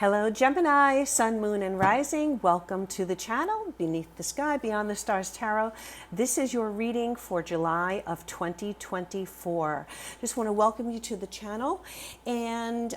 Hello Gemini, Sun, Moon, and Rising. Welcome to the channel, Beneath the Sky, Beyond the Stars Tarot. This is your reading for July of 2024. Just want to welcome you to the channel. And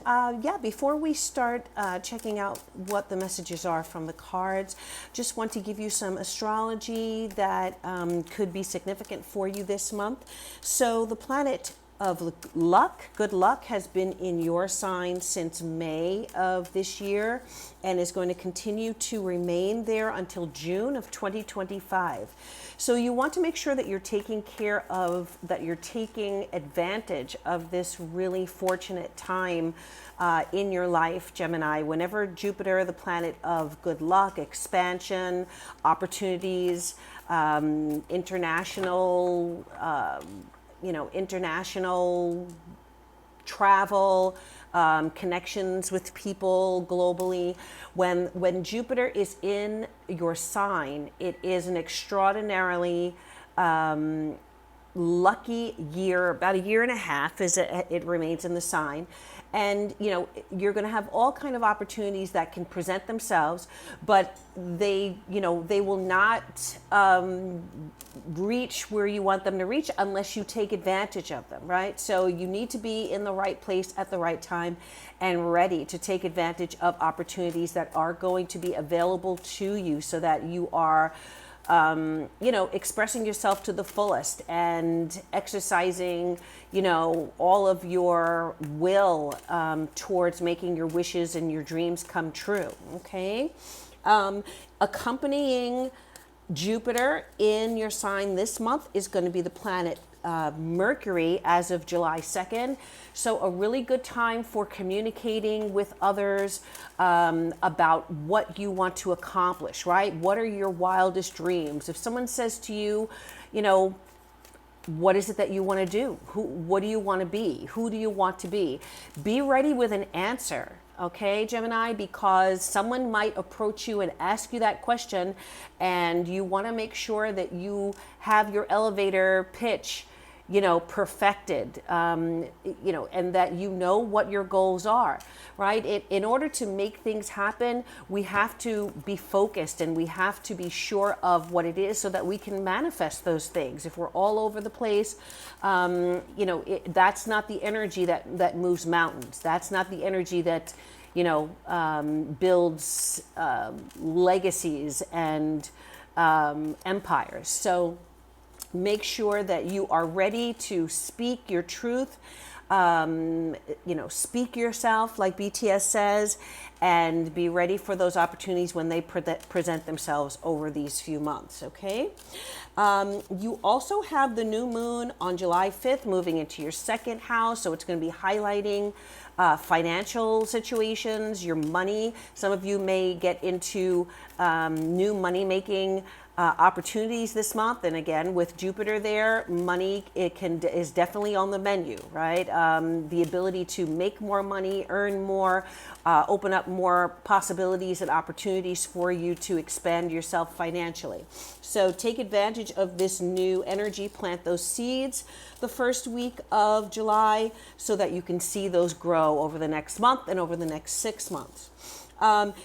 before we start checking out what the messages are from the cards, just want to give you some astrology that could be significant for you this month. So the planet of luck, good luck, has been in your sign since May of this year and is going to continue to remain there until June of 2025. So you want to make sure that you're taking advantage of this really fortunate time in your life, Gemini. Whenever Jupiter, the planet of good luck, expansion, opportunities, international travel, connections with people globally. When Jupiter is in your sign, it is an extraordinarily lucky year, about a year and a half as it remains in the sign. And you're going to have all kind of opportunities that can present themselves, but they will not reach where you want them to reach unless you take advantage of them, right? So you need to be in the right place at the right time and ready to take advantage of opportunities that are going to be available to you, so that you are expressing yourself to the fullest and exercising, all of your will towards making your wishes and your dreams come true. Okay. Accompanying Jupiter in your sign this month is going to be the planet Mercury as of July 2nd. So a really good time for communicating with others about what you want to accomplish, right? What are your wildest dreams? If someone says to you, what is it that you want to do? What do you want to be? Who do you want to be? Be ready with an answer. Okay, Gemini, because someone might approach you and ask you that question, and you want to make sure that you have your elevator pitch perfected, and that what your goals are, right? In order to make things happen, we have to be focused and we have to be sure of what it is so that we can manifest those things. If we're all over the place, that's not the energy that moves mountains. That's not the energy that, builds legacies and empires. So make sure that you are ready to speak your truth, speak yourself, like BTS says, and be ready for those opportunities when they present themselves over these few months, okay? You also have the new moon on July 5th moving into your second house, so it's going to be highlighting financial situations, your money. Some of you may get into new money-making opportunities this month, and again with Jupiter there, money is definitely on the menu, right? The ability to make more money, earn more, open up more possibilities and opportunities for you to expand yourself financially. So take advantage of this new energy, plant those seeds the first week of July so that you can see those grow over the next month and over the next 6 months.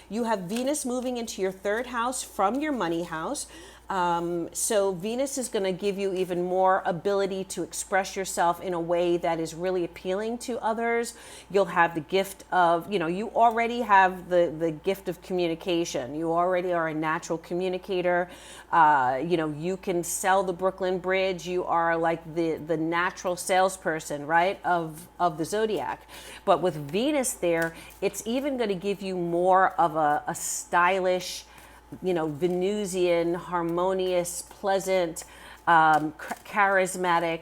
You have Venus moving into your third house from your money house. So Venus is going to give you even more ability to express yourself in a way that is really appealing to others. You'll have the gift of, you already have the gift of communication. You already are a natural communicator. You can sell the Brooklyn Bridge. You are like the natural salesperson, right, of the zodiac. But with Venus there, it's even going to give you more of a stylish, Venusian, harmonious, pleasant, charismatic,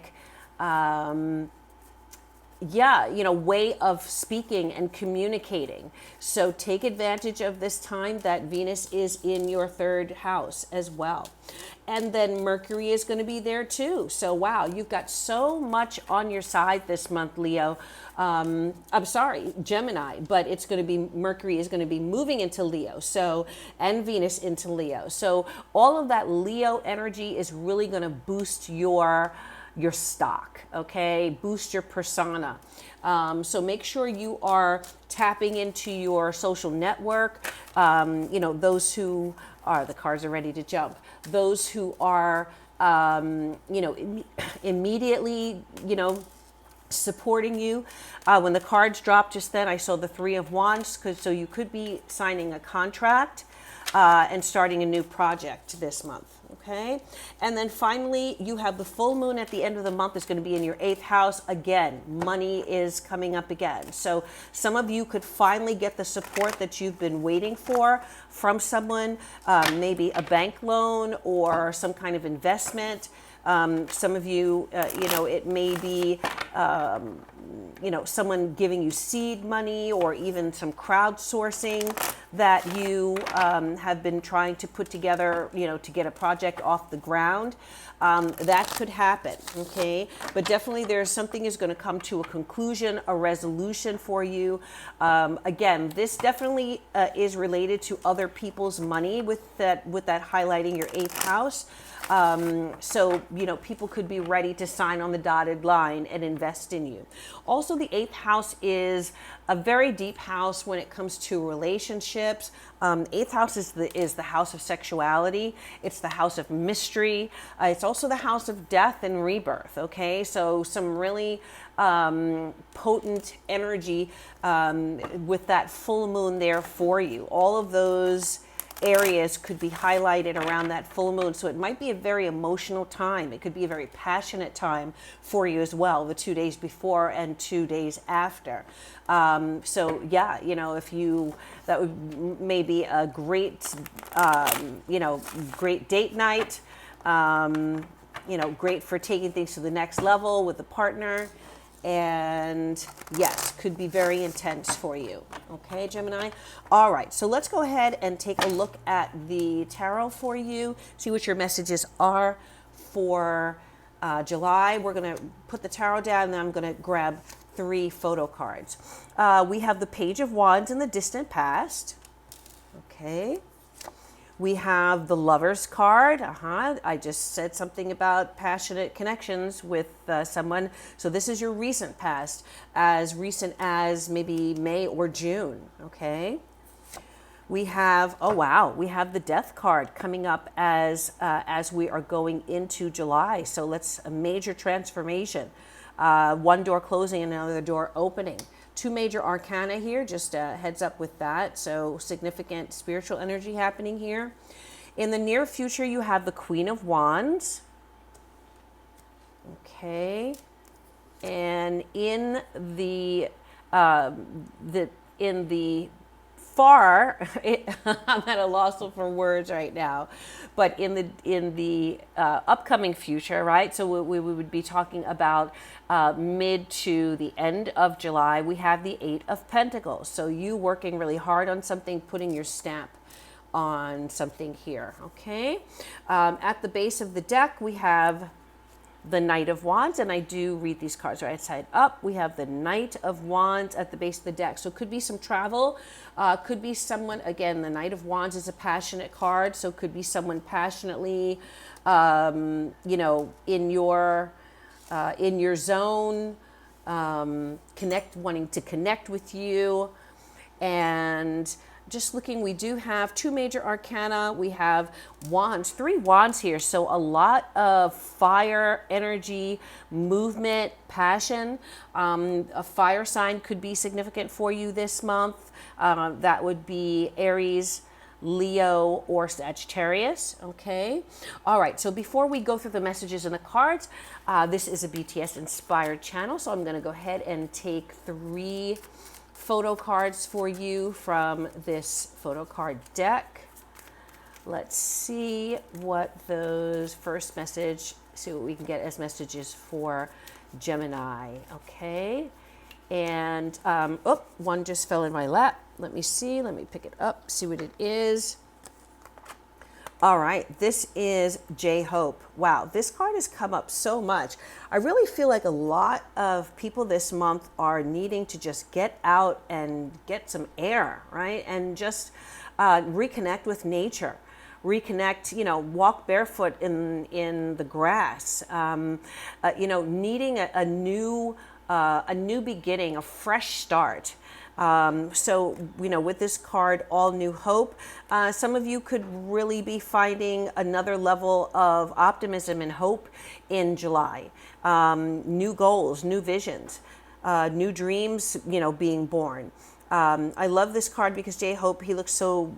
way of speaking and communicating. So take advantage of this time that Venus is in your third house as well. And then Mercury is going to be there too. So wow, you've got so much on your side this month, Leo. Gemini, but it's going to be, Mercury is going to be moving into Leo. So, and Venus into Leo. So all of that Leo energy is really going to boost your your stock, okay? Boost your persona. So make sure you are tapping into your social network. Those who are, the cards are ready to jump. Those who are, immediately, supporting you. When the cards dropped just then, I saw the Three of Wands, so you could be signing a contract and starting a new project this month. Okay. And then finally, you have the full moon at the end of the month is going to be in your 8th house. Again, money is coming up again. So some of you could finally get the support that you've been waiting for from someone, maybe a bank loan or some kind of investment. Some of you, it may be, someone giving you seed money or even some crowdsourcing that you have been trying to put together, to get a project off the ground. That could happen, okay? But definitely there's something is going to come to a conclusion, a resolution for you. Again, this definitely is related to other people's money with that highlighting your 8th house. So, people could be ready to sign on the dotted line and invest in you. Also, the 8th house is a very deep house when it comes to relationships. 8th house is the house of sexuality. It's the house of mystery. It's also the house of death and rebirth. Okay, so some really potent energy with that full moon there for you. All of those areas could be highlighted around that full moon. So it might be a very emotional time. It could be a very passionate time for you as well, the 2 days before and 2 days after. If that would maybe a great, great date night, great for taking things to the next level with a partner. And yes, could be very intense for you. Okay, Gemini? All right, so let's go ahead and take a look at the tarot for you, see what your messages are for July. We're going to put the tarot down, and then I'm going to grab 3 photo cards. We have the Page of Wands in the distant past. Okay. We have the Lover's card. I just said something about passionate connections with someone. So this is your recent past, as recent as maybe May or June. Okay. We have, we have the Death card coming up as we are going into July. So let's a major transformation. One door closing and another door opening. 2 major arcana here, just a heads up with that. So significant spiritual energy happening here. In the near future, you have the Queen of Wands. Okay. And in the far, I'm at a loss for words right now, but in the upcoming future, right? So we would be talking about mid to the end of July. We have the 8 of Pentacles. So you working really hard on something, putting your stamp on something here. Okay. At the base of the deck, we have the Knight of Wands, and I do read these cards right side up. We have the Knight of Wands at the base of the deck. So it could be some travel, could be someone, again, the Knight of Wands is a passionate card, so it could be someone passionately, in your zone, wanting to connect with you. And just looking, we do have 2 major arcana. We have wands, 3 wands here. So a lot of fire, energy, movement, passion. A fire sign could be significant for you this month. That would be Aries, Leo, or Sagittarius. Okay. All right. So before we go through the messages and the cards, this is a BTS inspired channel. So I'm going to go ahead and take 3 photo cards for you from this photo card deck. Let's see what those first message, see what we can get as messages for Gemini. Okay. And, one just fell in my lap. Let me see. Let me pick it up, see what it is. All right, this is J-Hope. Wow, this card has come up so much. I really feel like a lot of people this month are needing to just get out and get some air, right? And just reconnect with nature, reconnect, walk barefoot in the grass, needing a new beginning, a fresh start. So, with this card, all new hope, some of you could really be finding another level of optimism and hope in July. New goals, new visions, new dreams, being born. I love this card because J-Hope, he looks so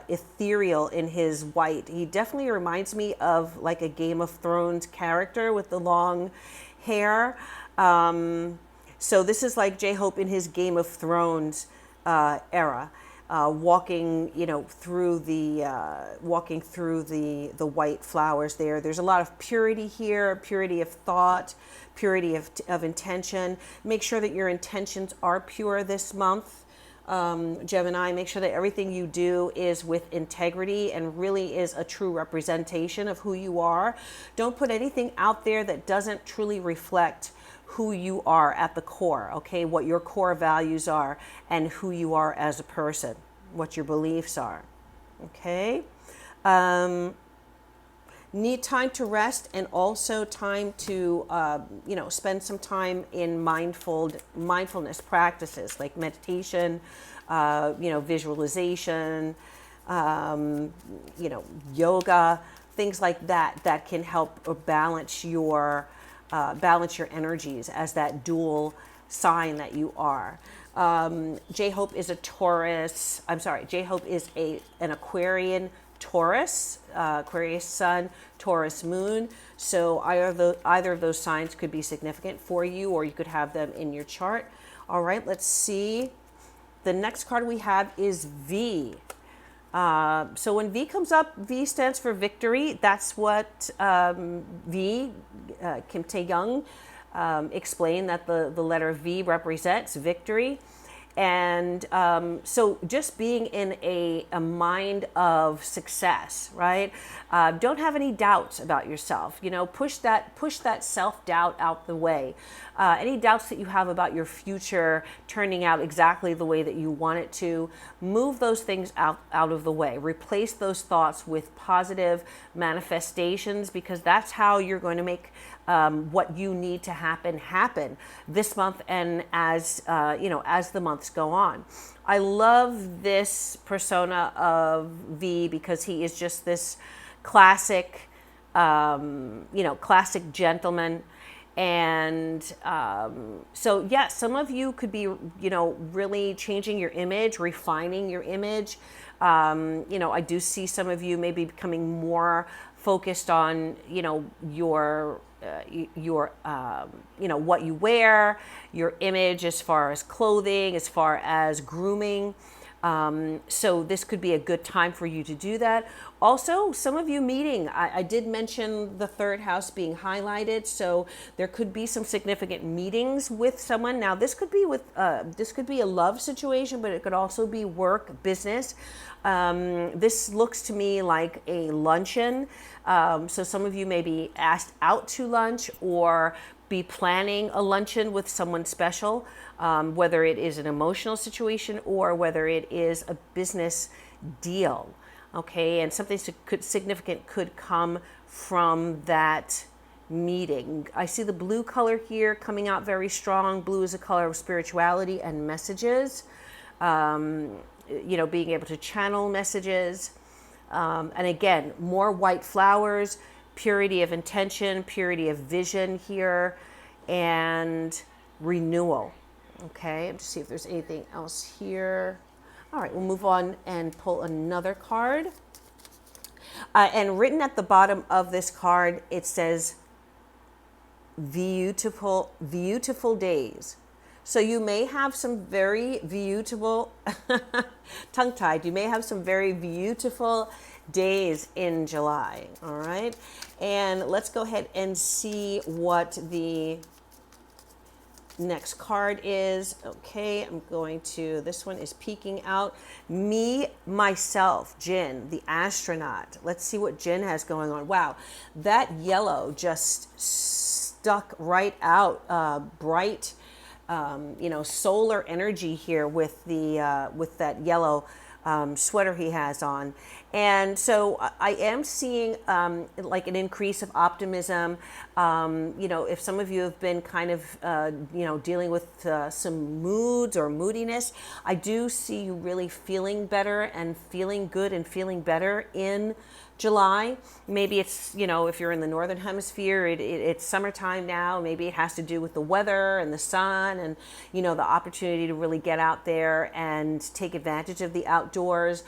ethereal in his white. He definitely reminds me of like a Game of Thrones character with the long hair. So this is like J-Hope in his Game of Thrones era, walking through the white flowers there. There's a lot of purity here, purity of thought, purity of intention. Make sure that your intentions are pure this month. Gemini, make sure that everything you do is with integrity and really is a true representation of who you are. Don't put anything out there that doesn't truly reflect who you are at the core, okay? What your core values are and who you are as a person, what your beliefs are, okay? Need time to rest and also time to, spend some time in mindfulness practices like meditation, visualization, yoga, things like that can help balance your energies as that dual sign that you are. J-Hope is a Taurus. I'm sorry, J-Hope is an Aquarian Taurus, Aquarius Sun, Taurus Moon. So either of those signs could be significant for you, or you could have them in your chart. All right, let's see. The next card we have is V. So when V comes up, V stands for victory. That's what V, Kim Tae-young, explained that the letter V represents victory. And so just being in a mind of success, right? Don't have any doubts about yourself. Push that self-doubt out the way. Any doubts that you have about your future turning out exactly the way that you want it to, move those things out of the way. Replace those thoughts with positive manifestations, because that's how you're going to make what you need to happen this month and as the months go on. I love this persona of V because he is just this classic gentleman. And so, yeah, some of you could be, really changing your image, refining your image. I do see some of you maybe becoming more focused on, your what you wear, your image as far as clothing, as far as grooming. So this could be a good time for you to do that. Also, some of you meeting, I did mention the third house being highlighted, so there could be some significant meetings with someone. Now, this could be a love situation, but it could also be work, business. This looks to me like a luncheon. So some of you may be asked out to lunch or be planning a luncheon with someone special, whether it is an emotional situation or whether it is a business deal. Okay, and something significant could come from that meeting. I see the blue color here coming out very strong. Blue is a color of spirituality and messages. Being able to channel messages. And again, more white flowers, purity of intention, purity of vision here, and renewal. Okay, let's see if there's anything else here. All right, we'll move on and pull another card. And written at the bottom of this card, it says, beautiful, beautiful days. So you may have some very beautiful, tongue-tied, you may have some very beautiful days in July, all right? And let's go ahead and see what the next card is. Okay, this one is peeking out. Me, myself, Jin, the astronaut. Let's see what Jin has going on. Wow, that yellow just stuck right out, bright, solar energy here with that yellow sweater he has on. And so I am seeing like an increase of optimism. If some of you have been kind of, dealing with some moods or moodiness, I do see you really feeling better and feeling good and feeling better in July. Maybe it's, if you're in the Northern Hemisphere, it's summertime now. Maybe it has to do with the weather and the sun and, the opportunity to really get out there and take advantage of the outdoors.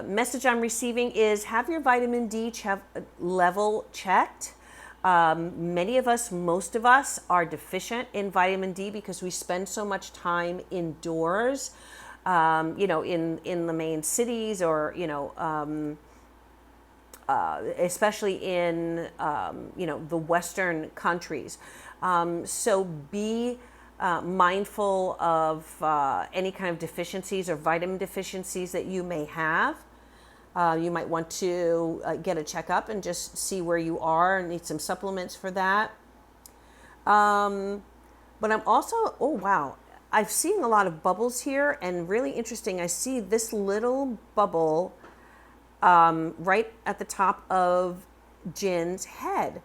Message I'm receiving is have your vitamin D level checked. Many of us, most of us, are deficient in vitamin D because we spend so much time indoors. In the main cities or, especially in, the Western countries. So be mindful of any kind of deficiencies or vitamin deficiencies that you may have. You might want to get a checkup and just see where you are and need some supplements for that. But I'm also, oh, wow. I've seen a lot of bubbles here, and really interesting, I see this little bubble right at the top of Jin's head.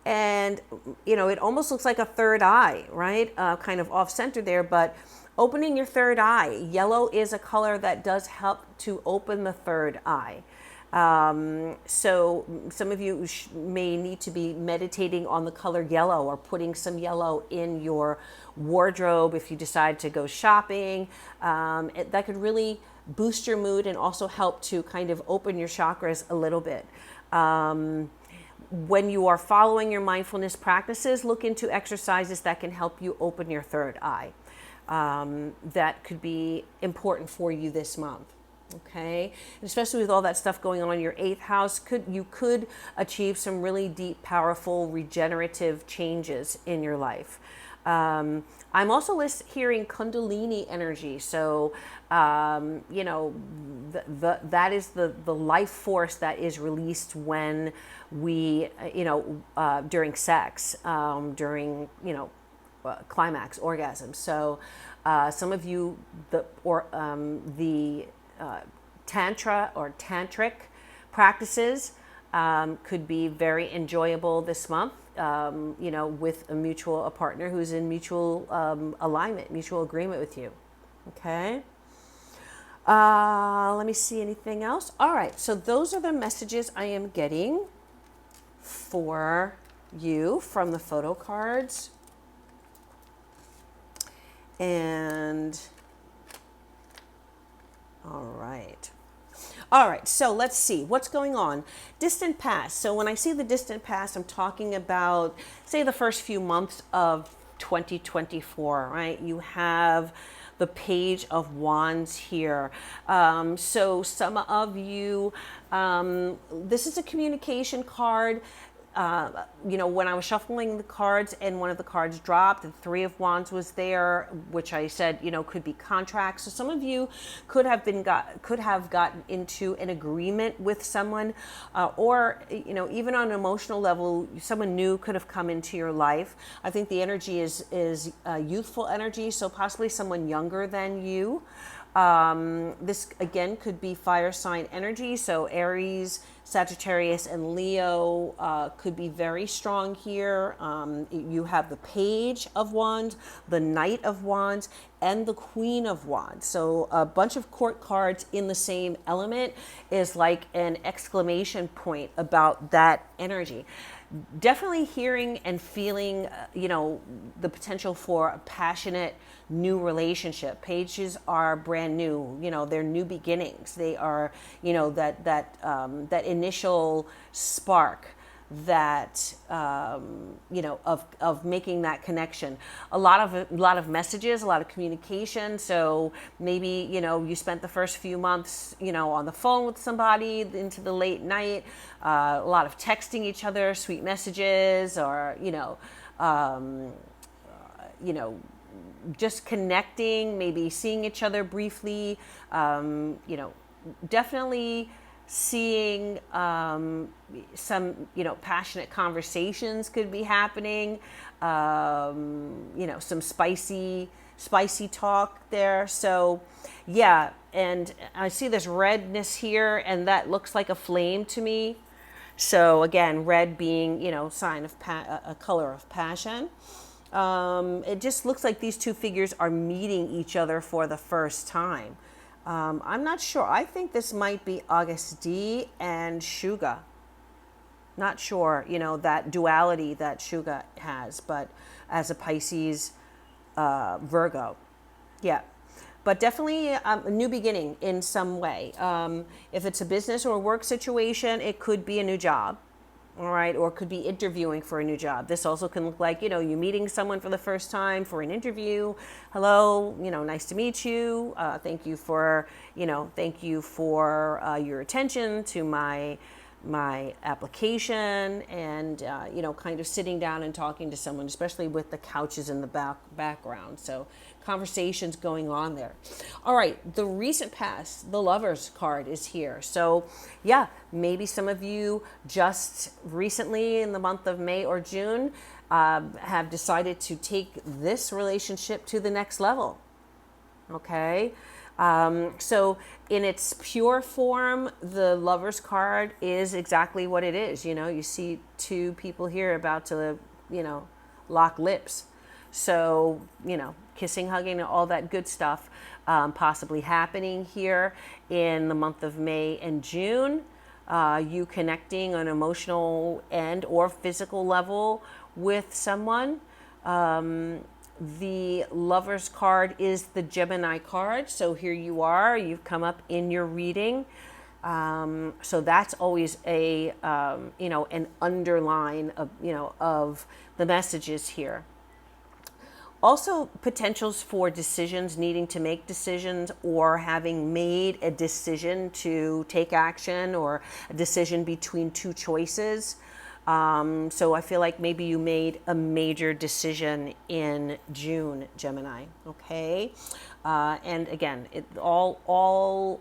And, it almost looks like a third eye, right? Kind of off center there, but opening your third eye. Yellow is a color that does help to open the third eye. So some of you may need to be meditating on the color yellow or putting some yellow in your wardrobe if you decide to go shopping. That could really boost your mood and also help to kind of open your chakras a little bit. When you are following your mindfulness practices, look into exercises that can help you open your third eye. That could be important for you this month. Okay, and especially with all that stuff going on in your 8th house, you could achieve some really deep, powerful, regenerative changes in your life. I'm also hearing Kundalini energy. So, that is the life force that is released when we, during sex, during, climax, orgasm. So, some of you, the Tantra or tantric practices could be very enjoyable this month, with a partner who's in mutual alignment, mutual agreement with you. Okay. Let me see anything else. All right. So those are the messages I am getting for you from the photo cards. And all right, so let's see what's going on. Distant past. So when I see the distant past, I'm talking about, say, the first few months of 2024, right? You have the Page of Wands here. So some of you, this is a communication card. When I was shuffling the cards and one of the cards dropped, the 3 of Wands was there, which I said, could be contracts. So some of you could have gotten into an agreement with someone, or, even on an emotional level, someone new could have come into your life. I think the energy is youthful energy, so possibly someone younger than you. This again could be fire sign energy, so Aries, Sagittarius, and Leo could be very strong here. You have the Page of Wands, the Knight of Wands, and the Queen of Wands. So a bunch of court cards in the same element is like an exclamation point about that energy. Definitely hearing and feeling, the potential for a passionate new relationship. Pages are brand new, they're new beginnings. They are, that initial spark that, of making that connection. A lot of messages, a lot of communication. So maybe, you spent the first few months, on the phone with somebody into the late night, a lot of texting each other, sweet messages, or, just connecting, maybe seeing each other briefly, definitely seeing some, passionate conversations could be happening. Some spicy talk there. So yeah, and I see this redness here, and that looks like a flame to me. So again, red being, sign of a color of passion. It just looks like these two figures are meeting each other for the first time. I'm not sure. I think this might be August D and Suga. Not sure, that duality that Suga has, but as a Pisces, Virgo. Yeah. But definitely a new beginning in some way. If it's a business or work situation, it could be a new job. All right, or could be interviewing for a new job. This also can look like, you meeting someone for the first time for an interview. Hello, nice to meet you. Thank you for your attention to my application, and kind of sitting down and talking to someone, especially with the couches in the background. So conversations going on there. All right, the recent past, the Lovers card is here. So yeah, maybe some of you just recently in the month of May or June have decided to take this relationship to the next level. Okay. So in its pure form, the Lovers card is exactly what it is. You see two people here about to, lock lips. So, kissing, hugging, all that good stuff possibly happening here in the month of May and June. You connecting on an emotional and or physical level with someone. The Lovers card is the Gemini card. So here you are, you've come up in your reading. So that's always an underline of the messages here. Also, potentials for decisions, needing to make decisions, or having made a decision to take action, or a decision between two choices. So I feel like maybe you made a major decision in June, Gemini. Okay, and again, all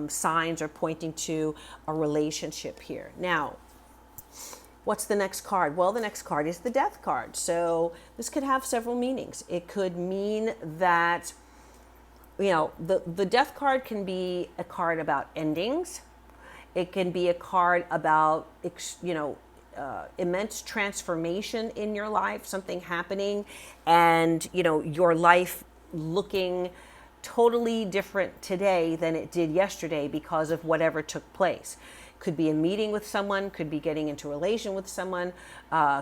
signs are pointing to a relationship here. Now, what's the next card? Well, the next card is the Death card. So this could have several meanings. It could mean that, the Death card can be a card about endings. It can be a card about, immense transformation in your life, something happening, and, your life looking totally different today than it did yesterday because of whatever took place. Could be a meeting with someone, could be getting into a relation with someone,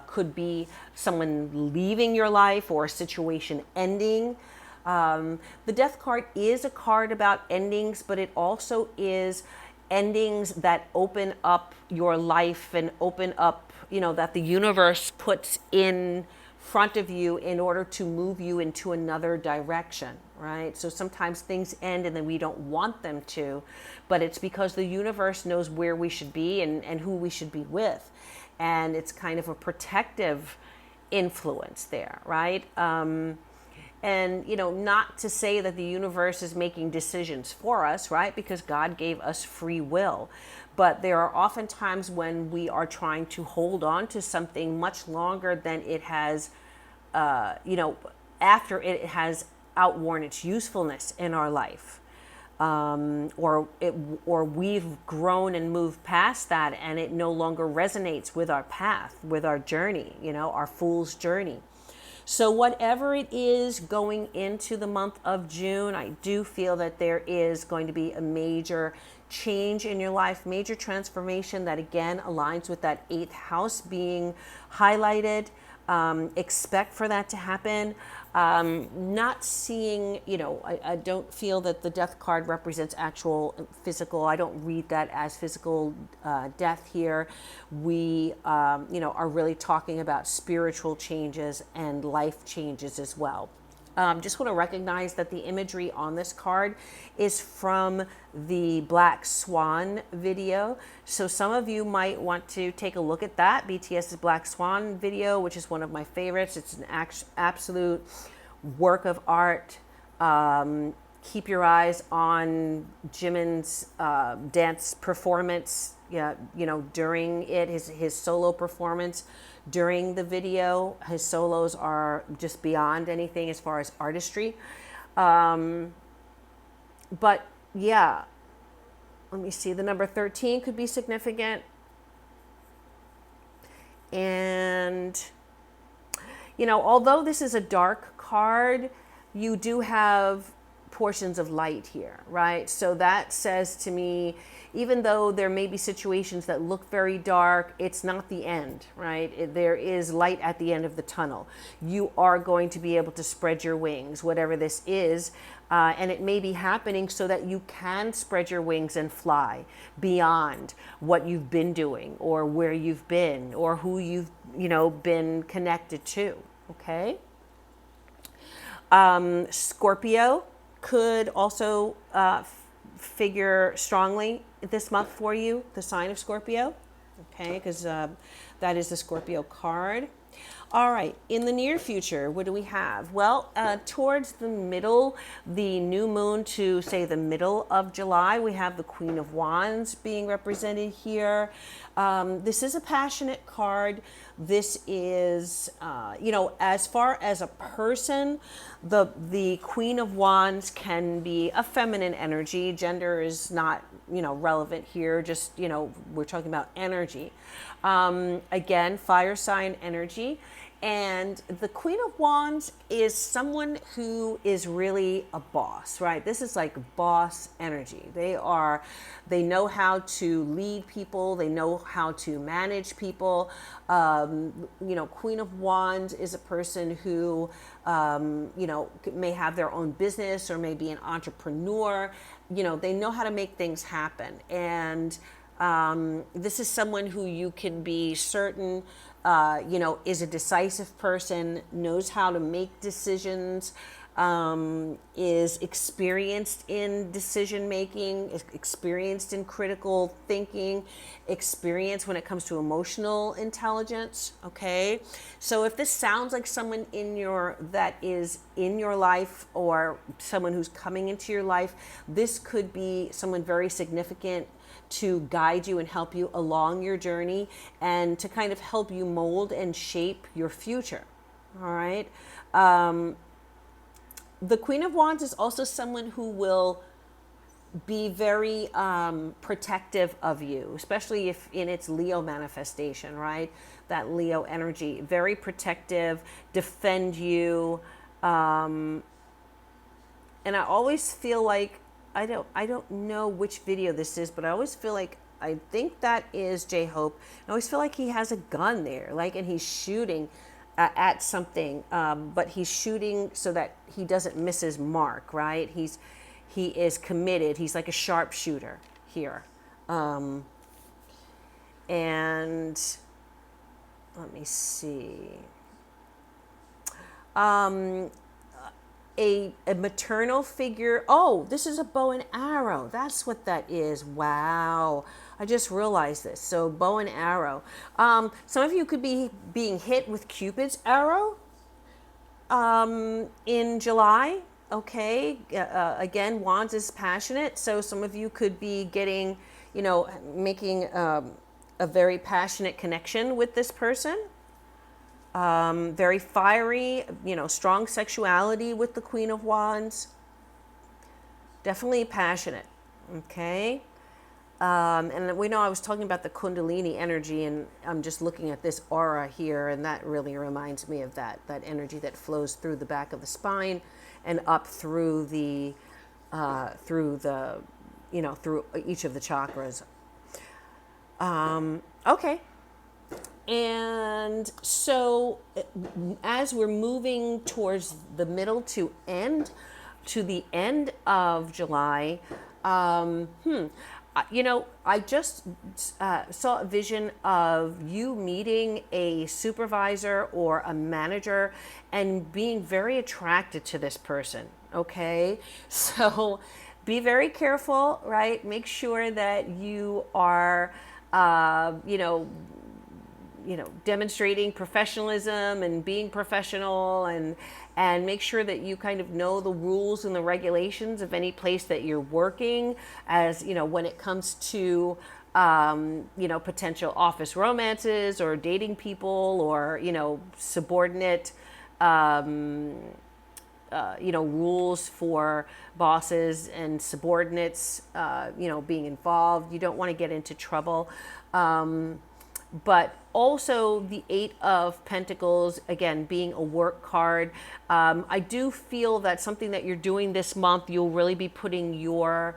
could be someone leaving your life or a situation ending. The Death card is a card about endings, but it also is endings that open up your life and open up, that the universe puts in front of you in order to move you into another direction, right? So sometimes things end and then we don't want them to, but it's because the universe knows where we should be and who we should be with. And it's kind of a protective influence there, right? And, not to say that the universe is making decisions for us, right? Because God gave us free will. But there are often times when we are trying to hold on to something much longer than it has, after it has outworn its usefulness in our life. Or we've grown and moved past that, and it no longer resonates with our path, with our journey, our fool's journey. So whatever it is going into the month of June, I do feel that there is going to be a major change in your life, major transformation that again aligns with that 8th house being highlighted. Expect for that to happen. Not seeing, I don't feel that the Death card represents actual physical. I don't read that as physical death here. We, are really talking about spiritual changes and life changes as well. Just want to recognize that the imagery on this card is from the Black Swan video. So some of you might want to take a look at that. BTS's Black Swan video, which is one of my favorites. It's an absolute work of art. keep your eyes on Jimin's dance performance, yeah, you know, during it, his solo performance during the video. His solos are just beyond anything as far as artistry. But yeah, let me see. The number 13 could be significant. And, you know, although this is a dark card, you do have portions of light here, right? So that says to me, even though there may be situations that look very dark, it's not the end, right? There is light at the end of the tunnel. You are going to be able to spread your wings, whatever this is, and it may be happening so that you can spread your wings and fly beyond what you've been doing or where you've been or who you've, you know, been connected to, okay? Scorpio could also figure strongly this month for you, the sign of Scorpio, okay, because that is the Scorpio card. All right, in the near future, what do we have? Well, towards the middle, the new moon to, say, the middle of July, we have the Queen of Wands being represented here. This is a passionate card. This is, you know, as far as a person, the Queen of Wands can be a feminine energy. Gender is not, you know, relevant here. Just, you know, we're talking about energy. Again, fire sign energy. And the Queen of Wands is someone who is really a boss, right? This is like boss energy. They know how to lead people. They know how to manage people. You know, Queen of Wands is a person who, you know, may have their own business or may be an entrepreneur. You know, they know how to make things happen. And this is someone who you can be certain, you know, is a decisive person, knows how to make decisions, is experienced in decision making, is experienced in critical thinking, experienced when it comes to emotional intelligence. Okay, so if this sounds like someone that is in your life or someone who's coming into your life, this could be someone very significant to guide you and help you along your journey and to kind of help you mold and shape your future. All right. The Queen of Wands is also someone who will be very protective of you, especially if in its Leo manifestation, right? That Leo energy, very protective, defend you. And I always feel like, I don't know which video this is, but I always feel like, I think that is J-Hope. I always feel like he has a gun there, like, and he's shooting at something, but he's shooting so that he doesn't miss his mark, right? He is committed. He's like a sharpshooter here. And let me see. A maternal figure. Oh, this is a bow and arrow. That's what that is. Wow. I just realized this. So bow and arrow. Some of you could be being hit with Cupid's arrow in July. Okay. Again, Wands is passionate. So some of you could be getting, you know, making a very passionate connection with this person. Very fiery, you know, strong sexuality with the Queen of Wands. Definitely passionate. Okay. And we know I was talking about the Kundalini energy, and I'm just looking at this aura here, and that really reminds me of that energy that flows through the back of the spine and up through the, you know, through each of the chakras. Okay. And so as we're moving towards the middle to the end of July, you know, I just saw a vision of you meeting a supervisor or a manager and being very attracted to this person. Okay. So be very careful, right? Make sure that you are, you know, demonstrating professionalism and being professional, and make sure that you kind of know the rules and the regulations of any place that you're working, as when it comes to potential office romances or dating people, or subordinate rules for bosses and subordinates, being involved. You don't want to get into trouble. But also the Eight of Pentacles, again, being a work card. I do feel that something that you're doing this month, you'll really be putting your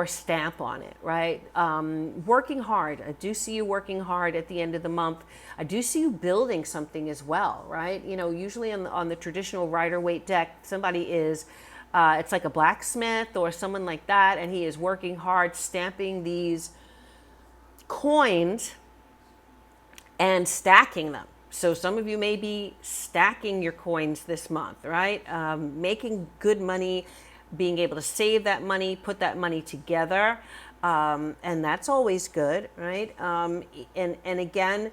stamp on it, right? Working hard. I do see you working hard at the end of the month. I do see you building something as well, right? Usually on the traditional Rider-Waite deck, somebody is, it's like a blacksmith or someone like that, and he is working hard stamping these coins and stacking them. So some of you may be stacking your coins this month, right? Making good money, being able to save that money, put that money together, and that's always good, right? And again,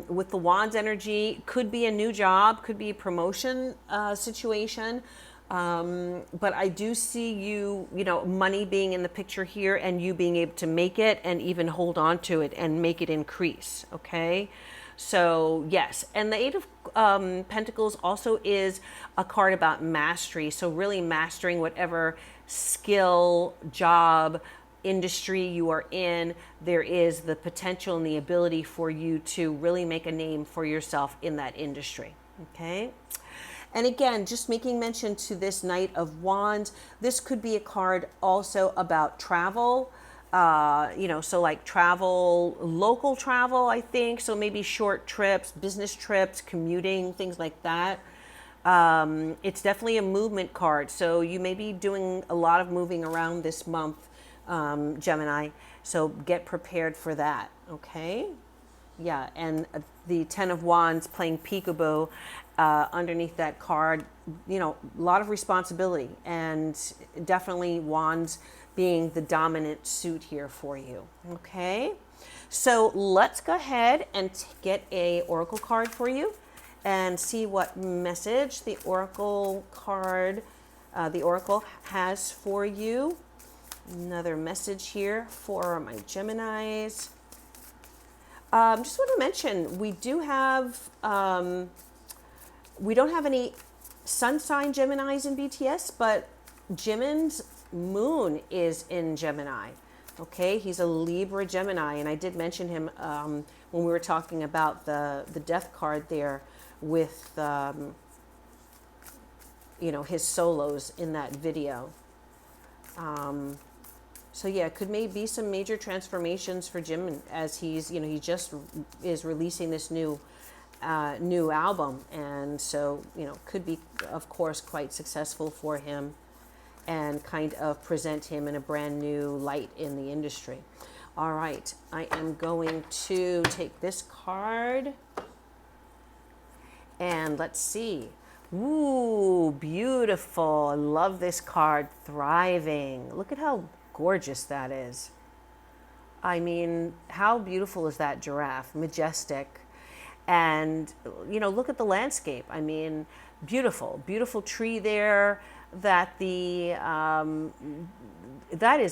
with the Wands energy, could be a new job, could be a promotion situation, but I do see you, money being in the picture here, and you being able to make it and even hold on to it and make it increase, okay? So yes, and the Eight of Pentacles also is a card about mastery. So really mastering whatever skill, job, industry you are in. There is the potential and the ability for you to really make a name for yourself in that industry, okay? And again, just making mention to this Knight of Wands, this could be a card also about travel. So like travel, local travel, I think. So maybe short trips, business trips, commuting, things like that. It's definitely a movement card. So you may be doing a lot of moving around this month, Gemini. So get prepared for that, okay? Yeah, and the Ten of Wands playing peekaboo underneath that card, a lot of responsibility, and definitely Wands being the dominant suit here for you, okay? So let's go ahead and get a oracle card for you and see what message the oracle card, the oracle has for you. Another message here for my Geminis. Just want to mention, we don't have any sun sign Geminis in BTS, but Jimin's moon is in Gemini. Okay, he's a Libra Gemini, and I did mention him when we were talking about the death card there with his solos in that video. So yeah, could maybe be some major transformations for Jimin as he's he just is releasing this new album, and so could be, of course, quite successful for him, and kind of present him in a brand new light in the industry. All right, I am going to take this card, and let's see. Ooh, beautiful. I love this card, Thriving. Look at how gorgeous that is. I mean, how beautiful is that giraffe? Majestic. And, look at the landscape. I mean, beautiful, beautiful tree there. That is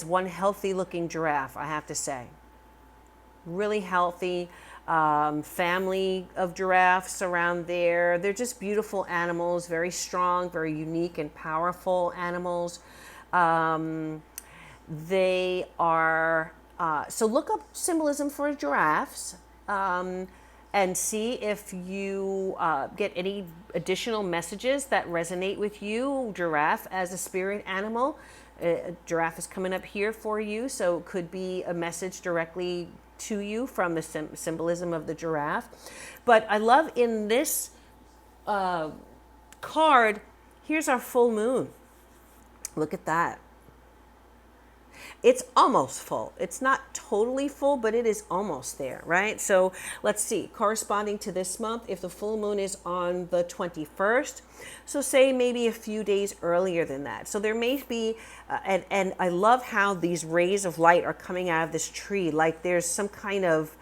one healthy looking giraffe, I have to say. Really healthy. Family of giraffes around there. They're just beautiful animals, very strong, very unique and powerful animals. They are, so look up symbolism for giraffes. And see if you get any additional messages that resonate with you. Giraffe as a spirit animal. Giraffe is coming up here for you, so it could be a message directly to you from the symbolism of the giraffe. But I love in this card, here's our full moon. Look at that. It's almost full. It's not totally full, but it is almost there, right? So let's see, corresponding to this month, if the full moon is on the 21st, so say maybe a few days earlier than that. So there may be, and I love how these rays of light are coming out of this tree, like there's some kind of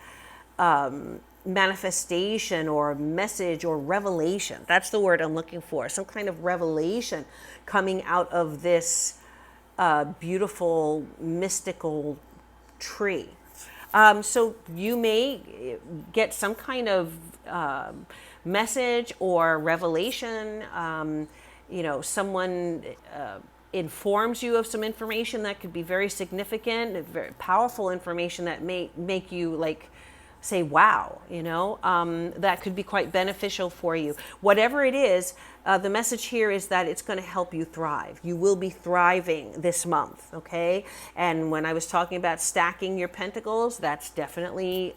manifestation or message or revelation. That's the word I'm looking for. Some kind of revelation coming out of this beautiful mystical tree. So you may get some kind of message or revelation. Someone informs you of some information that could be very significant, very powerful information that may make you like say, wow, that could be quite beneficial for you. Whatever it is, the message here is that it's going to help you thrive. You will be thriving this month, okay? And when I was talking about stacking your pentacles, that's definitely,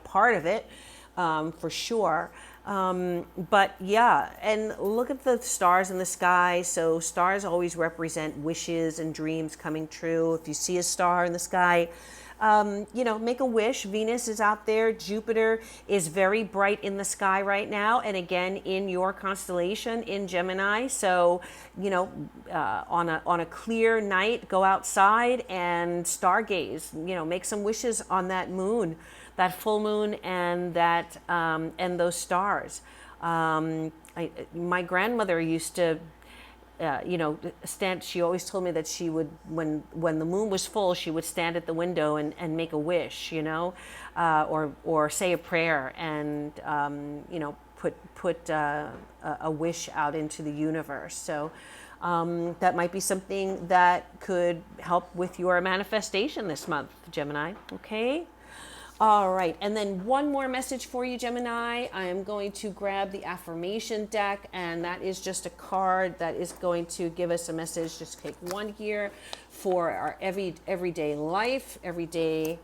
part of it, for sure. But yeah, and look at the stars in the sky. So stars always represent wishes and dreams coming true. If you see a star in the sky, make a wish. Venus is out there. Jupiter is very bright in the sky right now. And again, in your constellation in Gemini. So, on a clear night, go outside and stargaze, make some wishes on that moon, that full moon, and and those stars. My grandmother used to, stand. She always told me that she would, when the moon was full, she would stand at the window and make a wish, or say a prayer and, put a wish out into the universe. So that might be something that could help with your manifestation this month, Gemini. Okay. All right, and then one more message for you, Gemini. I am going to grab the affirmation deck, and that is just a card that is going to give us a message. Just take one here for our everyday life, everyday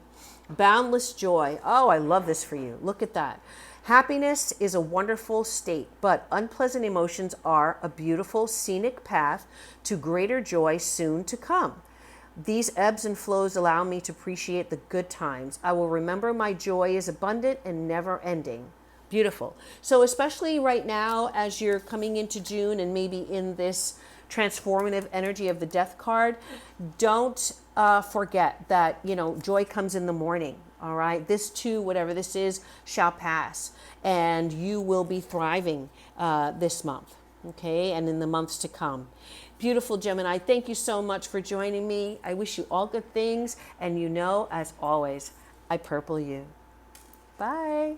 boundless joy. Oh, I love this for you. Look at that. Happiness is a wonderful state, but unpleasant emotions are a beautiful scenic path to greater joy soon to come. These ebbs and flows allow me to appreciate the good times. I will remember my joy is abundant and never ending. Beautiful. So especially right now, as you're coming into June and maybe in this transformative energy of the Death card, don't forget that, joy comes in the morning. All right. This too, whatever this is, shall pass. And you will be thriving this month. Okay. And in the months to come. Beautiful, Gemini. Thank you so much for joining me. I wish you all good things. And as always, I purple you. Bye.